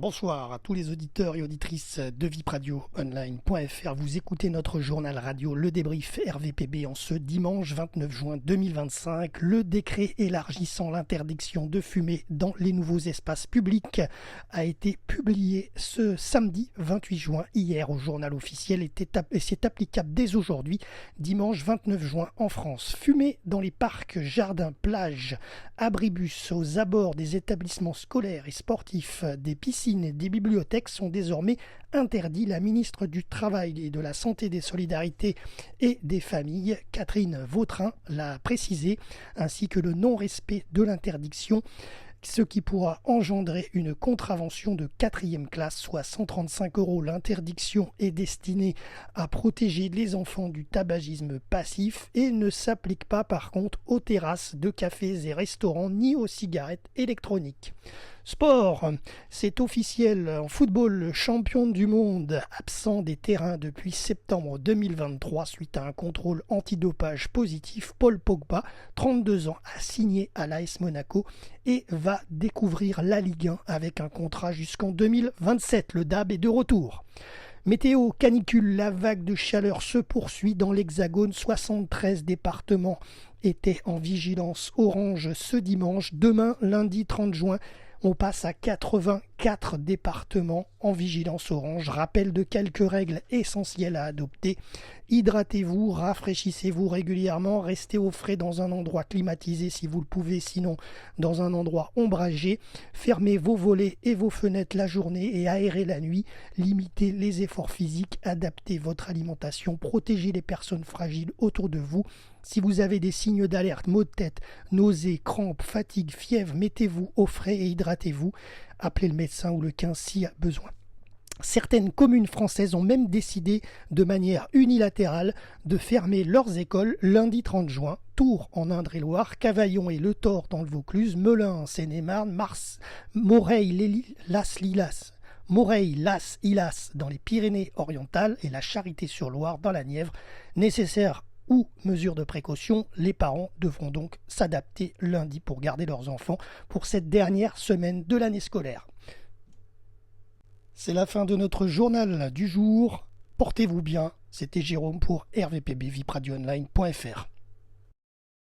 Bonsoir à tous les auditeurs et auditrices de vipradioonline.fr. Vous écoutez notre journal radio Le Débrief RVPB en ce dimanche 29 juin 2025. Le décret élargissant l'interdiction de fumer dans les nouveaux espaces publics a été publié ce samedi 28 juin hier au journal officiel et c'est applicable dès aujourd'hui, dimanche 29 juin en France. Fumer dans les parcs, jardins, plages, abribus, aux abords des établissements scolaires et sportifs, des piscines et des bibliothèques sont désormais interdits. La ministre du Travail et de la Santé, des Solidarités et des Familles, Catherine Vautrin, l'a précisé, ainsi que le non-respect de l'interdiction, ce qui pourra engendrer une contravention de 4e classe, soit 135 €. L'interdiction est destinée à protéger les enfants du tabagisme passif et ne s'applique pas par contre aux terrasses de cafés et restaurants ni aux cigarettes électroniques. Sport, c'est officiel. En football, le champion du monde absent des terrains depuis septembre 2023 suite à un contrôle antidopage positif. Paul Pogba, 32 ans, a signé à l'AS Monaco et va découvrir la Ligue 1 avec un contrat jusqu'en 2027. Le DAB est de retour. Météo, canicule, la vague de chaleur se poursuit dans l'Hexagone. 73 départements étaient en vigilance orange ce dimanche. Demain, lundi 30 juin, on passe à 84 départements en vigilance orange. Rappel de quelques règles essentielles à adopter. Hydratez-vous, rafraîchissez-vous régulièrement, restez au frais dans un endroit climatisé si vous le pouvez, sinon dans un endroit ombragé. Fermez vos volets et vos fenêtres la journée et aérez la nuit. Limitez les efforts physiques, adaptez votre alimentation, protégez les personnes fragiles autour de vous. Si vous avez des signes d'alerte, maux de tête, nausées, crampes, fatigue, fièvre, mettez-vous au frais et hydratez-vous. Appelez le médecin ou le 15 s'il y a besoin. Certaines communes françaises ont même décidé de manière unilatérale de fermer leurs écoles lundi 30 juin. Tours en Indre-et-Loire, Cavaillon et Le Thor dans le Vaucluse, Melun en Seine-et-Marne, Moreil, Las, Ilas dans les Pyrénées-Orientales et la Charité-sur-Loire dans la Nièvre. Nécessaire ou mesures de précaution, les parents devront donc s'adapter lundi pour garder leurs enfants pour cette dernière semaine de l'année scolaire. C'est la fin de notre journal du jour. Portez-vous bien. C'était Jérôme pour RVPB, vipradioonline.fr.